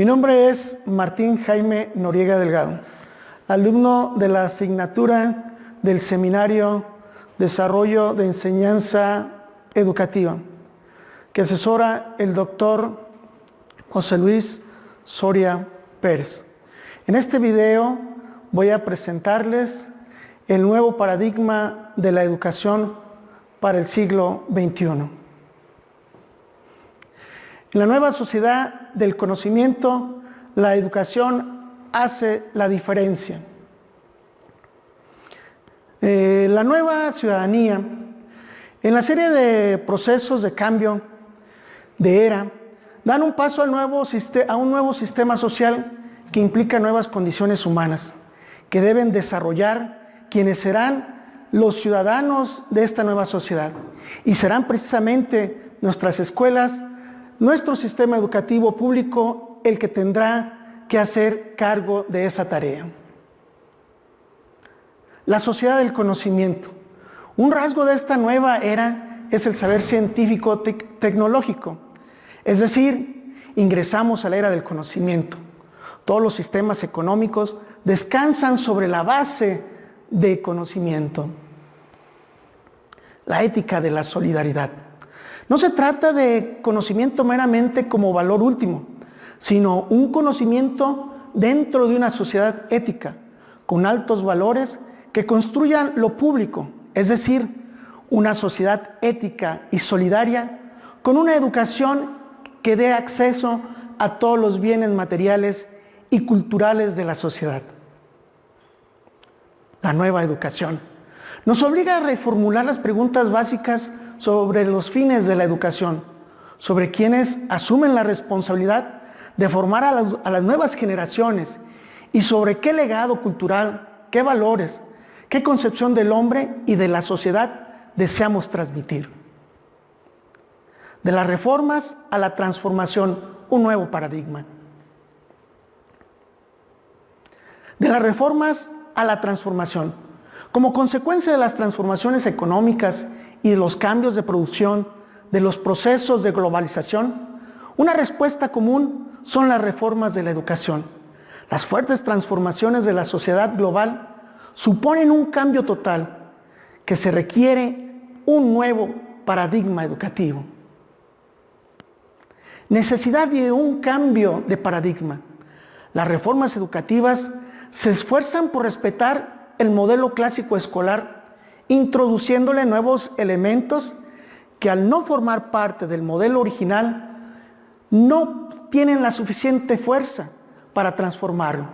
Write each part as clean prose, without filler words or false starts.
Mi nombre es Martín Jaime Noriega Delgado, alumno de la asignatura del Seminario Desarrollo de Enseñanza Educativa, que asesora el doctor José Luis Soria Pérez. En este video voy a presentarles el nuevo paradigma de la educación para el siglo XXI. En la nueva sociedad del conocimiento, la educación hace la diferencia. La nueva ciudadanía, en la serie de procesos de cambio de era, dan un paso a un nuevo sistema social que implica nuevas condiciones humanas, que deben desarrollar quienes serán los ciudadanos de esta nueva sociedad. Y serán precisamente nuestras escuelas, nuestro sistema educativo público, el que tendrá que hacer cargo de esa tarea. La sociedad del conocimiento. Un rasgo de esta nueva era es el saber científico tecnológico. Es decir, ingresamos a la era del conocimiento. Todos los sistemas económicos descansan sobre la base de conocimiento. La ética de la solidaridad. No se trata de conocimiento meramente como valor último, sino un conocimiento dentro de una sociedad ética, con altos valores que construyan lo público, es decir, una sociedad ética y solidaria, con una educación que dé acceso a todos los bienes materiales y culturales de la sociedad. La nueva educación nos obliga a reformular las preguntas básicas sobre los fines de la educación, sobre quienes asumen la responsabilidad de formar a las nuevas generaciones y sobre qué legado cultural, qué valores, qué concepción del hombre y de la sociedad deseamos transmitir. De las reformas a la transformación, un nuevo paradigma. De las reformas a la transformación. Como consecuencia de las transformaciones económicas y de los cambios de producción, de los procesos de globalización, una respuesta común son las reformas de la educación. Las fuertes transformaciones de la sociedad global suponen un cambio total, que se requiere un nuevo paradigma educativo. Necesidad de un cambio de paradigma. Las reformas educativas se esfuerzan por respetar el modelo clásico escolar, introduciéndole nuevos elementos que al no formar parte del modelo original, no tienen la suficiente fuerza para transformarlo.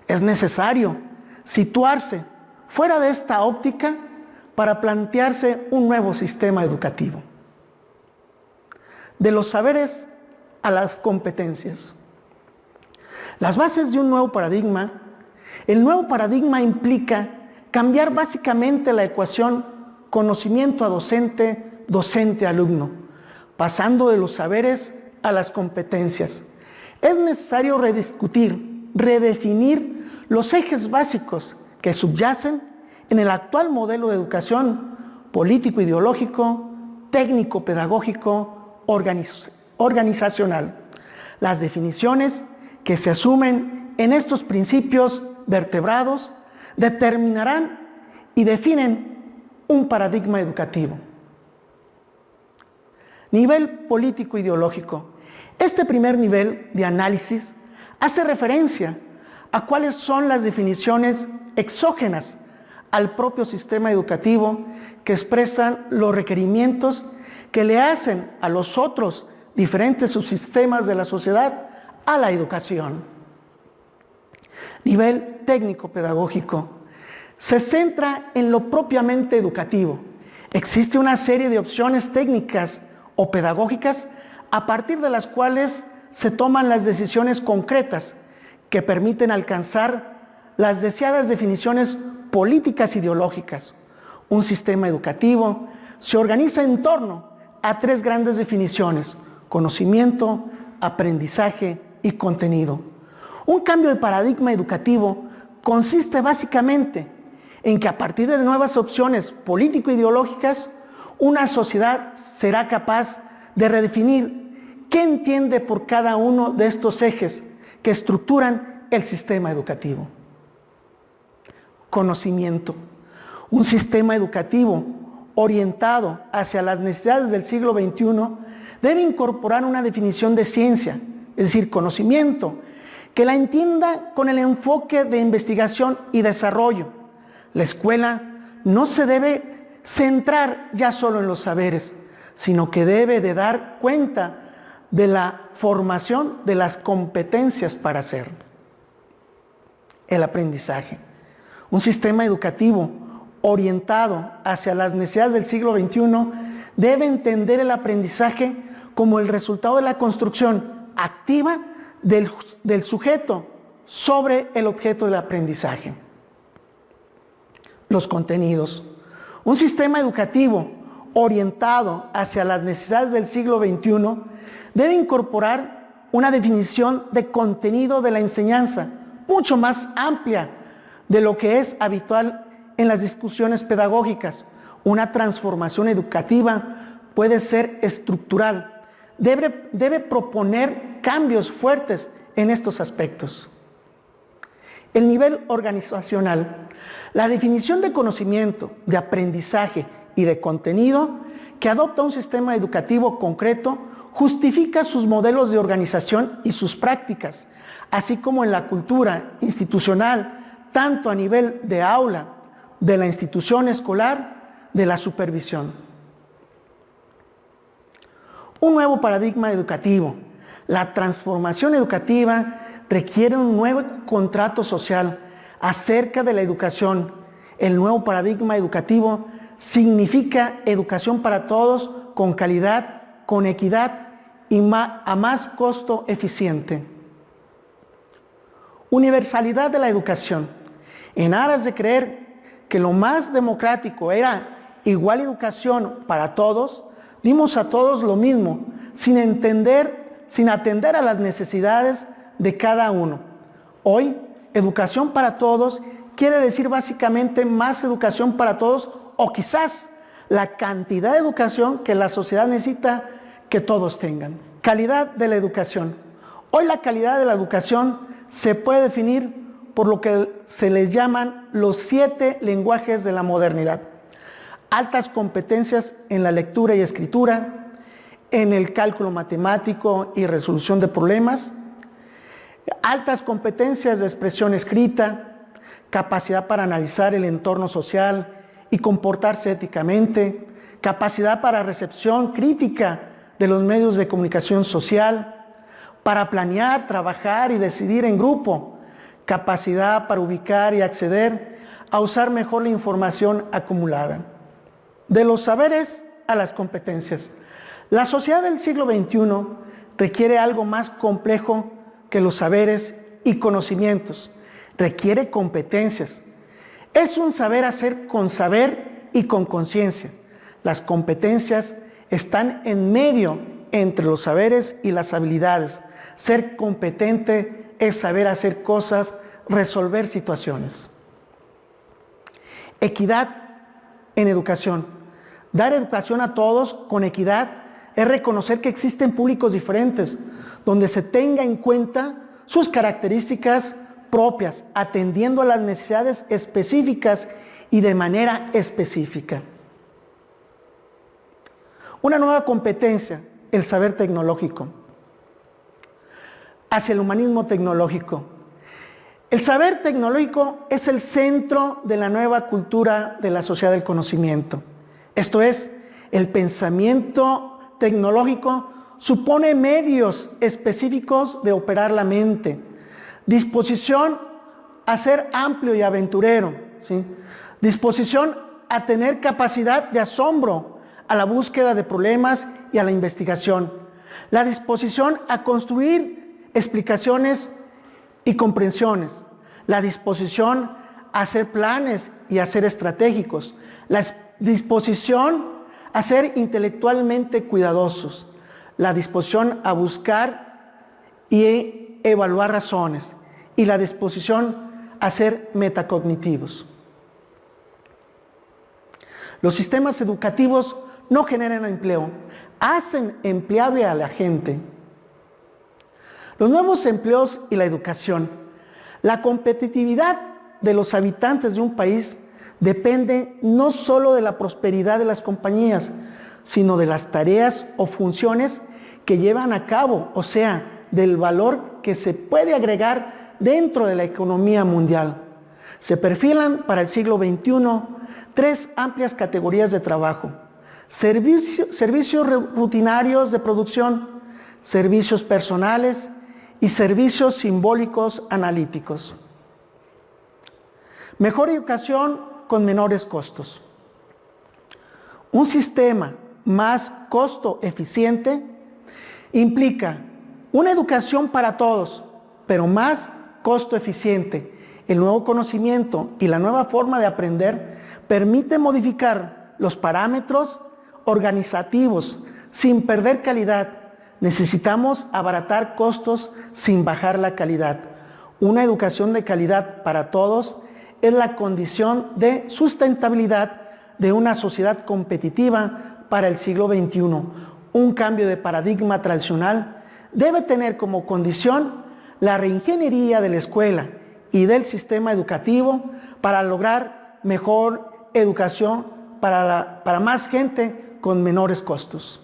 Es necesario situarse fuera de esta óptica para plantearse un nuevo sistema educativo. De los saberes a las competencias. Las bases de un nuevo paradigma. El nuevo paradigma implica cambiar básicamente la ecuación conocimiento a docente, docente a alumno, pasando de los saberes a las competencias. Es necesario rediscutir, redefinir los ejes básicos que subyacen en el actual modelo de educación político-ideológico, técnico-pedagógico, organizacional. Las definiciones que se asumen en estos principios vertebrados determinarán y definen un paradigma educativo. Nivel político-ideológico. Este primer nivel de análisis hace referencia a cuáles son las definiciones exógenas al propio sistema educativo que expresan los requerimientos que le hacen a los otros diferentes subsistemas de la sociedad a la educación. Nivel técnico-pedagógico. Se centra en lo propiamente educativo. Existe una serie de opciones técnicas o pedagógicas a partir de las cuales se toman las decisiones concretas que permiten alcanzar las deseadas definiciones políticas ideológicas. Un sistema educativo se organiza en torno a tres grandes definiciones: conocimiento, aprendizaje y contenido. Un cambio de paradigma educativo consiste básicamente en que a partir de nuevas opciones político-ideológicas, una sociedad será capaz de redefinir qué entiende por cada uno de estos ejes que estructuran el sistema educativo. Conocimiento. Un sistema educativo orientado hacia las necesidades del siglo XXI debe incorporar una definición de ciencia, es decir, conocimiento, que la entienda con el enfoque de investigación y desarrollo. La escuela no se debe centrar ya solo en los saberes, sino que debe de dar cuenta de la formación de las competencias para hacer. El aprendizaje. Un sistema educativo orientado hacia las necesidades del siglo XXI debe entender el aprendizaje como el resultado de la construcción activa del sujeto sobre el objeto del aprendizaje. Los contenidos. Un sistema educativo orientado hacia las necesidades del siglo XXI debe incorporar una definición de contenido de la enseñanza mucho más amplia de lo que es habitual en las discusiones pedagógicas. Una transformación educativa puede ser estructural. Debe proponer cambios fuertes en estos aspectos. El nivel organizacional. La definición de conocimiento, de aprendizaje y de contenido que adopta un sistema educativo concreto justifica sus modelos de organización y sus prácticas, así como en la cultura institucional, tanto a nivel de aula, de la institución escolar, de la supervisión. Un nuevo paradigma educativo. La transformación educativa requiere un nuevo contrato social acerca de la educación. El nuevo paradigma educativo significa educación para todos con calidad, con equidad y a más costo eficiente. Universalidad de la educación. En aras de creer que lo más democrático era igual educación para todos, dimos a todos lo mismo, sin atender a las necesidades de cada uno. Hoy, educación para todos quiere decir básicamente más educación para todos o quizás la cantidad de educación que la sociedad necesita que todos tengan. Calidad de la educación. Hoy la calidad de la educación se puede definir por lo que se les llaman los 7 lenguajes de la modernidad. Altas competencias en la lectura y escritura, en el cálculo matemático y resolución de problemas, altas competencias de expresión escrita, capacidad para analizar el entorno social y comportarse éticamente, capacidad para recepción crítica de los medios de comunicación social, para planear, trabajar y decidir en grupo, capacidad para ubicar y acceder a usar mejor la información acumulada. De los saberes a las competencias. La sociedad del siglo XXI requiere algo más complejo que los saberes y conocimientos. Requiere competencias. Es un saber hacer con saber y con conciencia. Las competencias están en medio entre los saberes y las habilidades. Ser competente es saber hacer cosas, resolver situaciones. Equidad en educación. Dar educación a todos con equidad es reconocer que existen públicos diferentes, donde se tenga en cuenta sus características propias, atendiendo a las necesidades específicas y de manera específica. Una nueva competencia, el saber tecnológico. Hacia el humanismo tecnológico. El saber tecnológico es el centro de la nueva cultura de la sociedad del conocimiento. Esto es, el pensamiento tecnológico supone medios específicos de operar la mente, disposición a ser amplio y aventurero, ¿sí? Disposición a tener capacidad de asombro, a la búsqueda de problemas y a la investigación, la disposición a construir explicaciones y comprensiones, la disposición a hacer planes y a ser estratégicos, la disposición a ser intelectualmente cuidadosos, la disposición a buscar y evaluar razones y la disposición a ser metacognitivos. Los sistemas educativos no generan empleo, hacen empleable a la gente. Los nuevos empleos y la educación. La competitividad de los habitantes de un país depende no solo de la prosperidad de las compañías, sino de las tareas o funciones que llevan a cabo, o sea, del valor que se puede agregar dentro de la economía mundial. Se perfilan para el siglo XXI 3 amplias categorías de trabajo: servicios rutinarios de producción, servicios personales y servicios simbólicos analíticos. Mejor educación con menores costos. Un sistema más costo eficiente implica una educación para todos, pero más costo eficiente. El nuevo conocimiento y la nueva forma de aprender permite modificar los parámetros organizativos sin perder calidad. Necesitamos abaratar costos sin bajar la calidad. Una educación de calidad para todos es la condición de sustentabilidad de una sociedad competitiva para el siglo XXI. Un cambio de paradigma tradicional debe tener como condición la reingeniería de la escuela y del sistema educativo para lograr mejor educación para más gente con menores costos.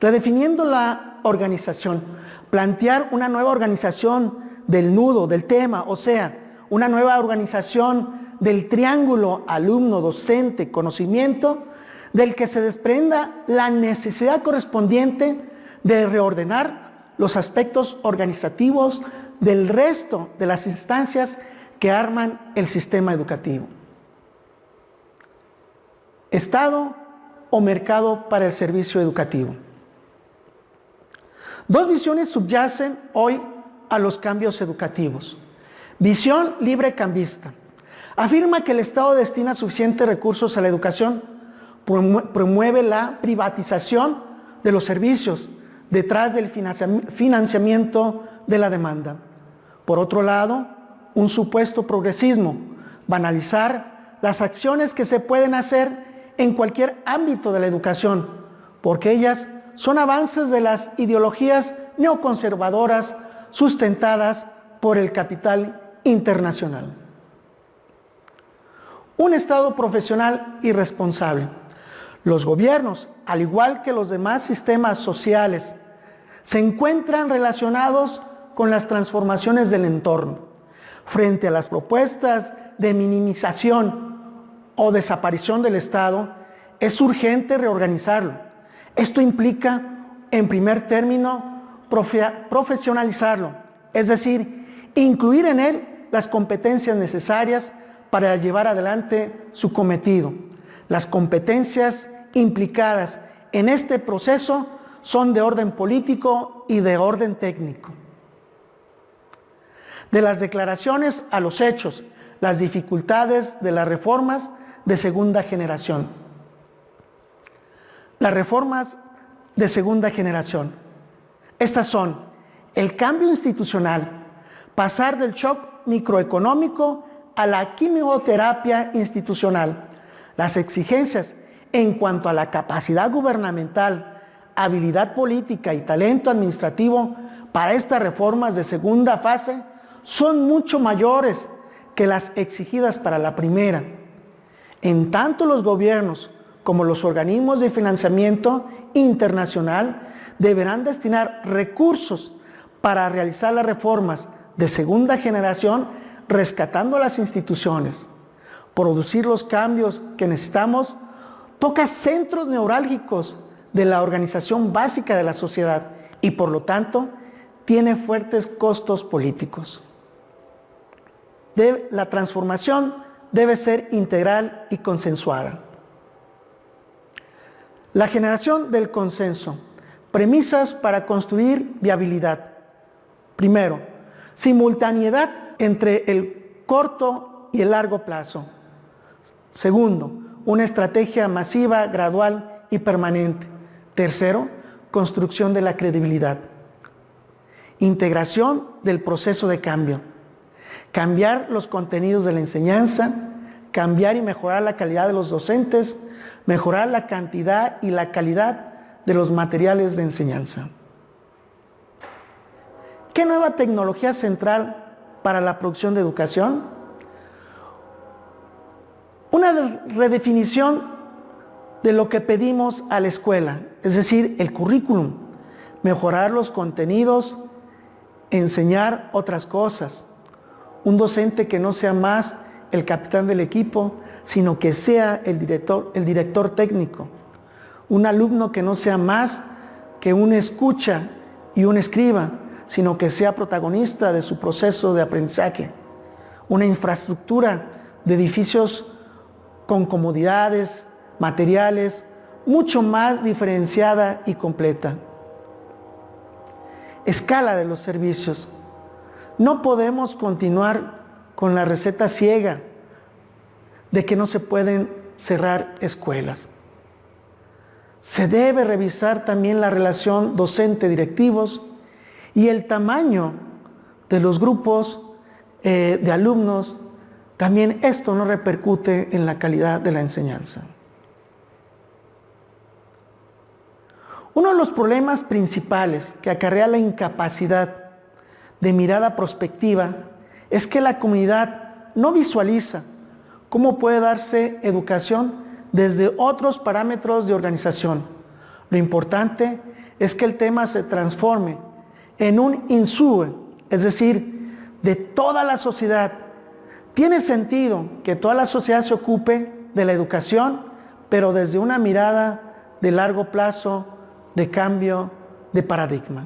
Redefiniendo la organización, plantear una nueva organización del nudo, del tema, o sea, una nueva organización del triángulo alumno-docente-conocimiento, del que se desprenda la necesidad correspondiente de reordenar los aspectos organizativos del resto de las instancias que arman el sistema educativo. Estado o mercado para el servicio educativo. Dos visiones subyacen hoy a los cambios educativos. Visión libre cambista. Afirma que el Estado destina suficientes recursos a la educación, promueve la privatización de los servicios detrás del financiamiento de la demanda. Por otro lado, un supuesto progresismo, banalizar las acciones que se pueden hacer en cualquier ámbito de la educación, porque ellas son avances de las ideologías neoconservadoras sustentadas por el capital internacional. Un Estado profesional y responsable. Los gobiernos, al igual que los demás sistemas sociales, se encuentran relacionados con las transformaciones del entorno. Frente a las propuestas de minimización o desaparición del Estado, es urgente reorganizarlo. Esto implica, en primer término, profesionalizarlo, es decir, incluir en él las competencias necesarias para llevar adelante su cometido. Las competencias implicadas en este proceso son de orden político y de orden técnico. De las declaraciones a los hechos, las dificultades de las reformas de segunda generación. Las reformas de segunda generación. Estas son el cambio institucional, pasar del shock microeconómico a la quimioterapia institucional, las exigencias en cuanto a la capacidad gubernamental, habilidad política y talento administrativo para estas reformas de segunda fase son mucho mayores que las exigidas para la primera. En tanto los gobiernos como los organismos de financiamiento internacional deberán destinar recursos para realizar las reformas de segunda generación, rescatando las instituciones. Producir los cambios que necesitamos toca centros neurálgicos de la organización básica de la sociedad y por lo tanto tiene fuertes costos políticos. La transformación debe ser integral y consensuada. La generación del consenso. Premisas para construir viabilidad. Primero, simultaneidad entre el corto y el largo plazo. Segundo, una estrategia masiva, gradual y permanente. Tercero, construcción de la credibilidad. Integración del proceso de cambio. Cambiar los contenidos de la enseñanza, cambiar y mejorar la calidad de los docentes, mejorar la cantidad y la calidad de los materiales de enseñanza. ¿Qué nueva tecnología central para la producción de educación? Una redefinición de lo que pedimos a la escuela, es decir, el currículum, mejorar los contenidos, enseñar otras cosas. Un docente que no sea más el capitán del equipo, sino que sea el director técnico. Un alumno que no sea más que un escucha y un escriba, sino que sea protagonista de su proceso de aprendizaje. Una infraestructura de edificios con comodidades, materiales, mucho más diferenciada y completa. Escala de los servicios. No podemos continuar con la receta ciega de que no se pueden cerrar escuelas. Se debe revisar también la relación docente-directivos y el tamaño de los grupos de alumnos. También esto no repercute en la calidad de la enseñanza. Uno de los problemas principales que acarrea la incapacidad de mirada prospectiva es que la comunidad no visualiza cómo puede darse educación desde otros parámetros de organización. Lo importante es que el tema se transforme en un INSUE, es decir, de toda la sociedad. Tiene sentido que toda la sociedad se ocupe de la educación, pero desde una mirada de largo plazo, de cambio de paradigmas.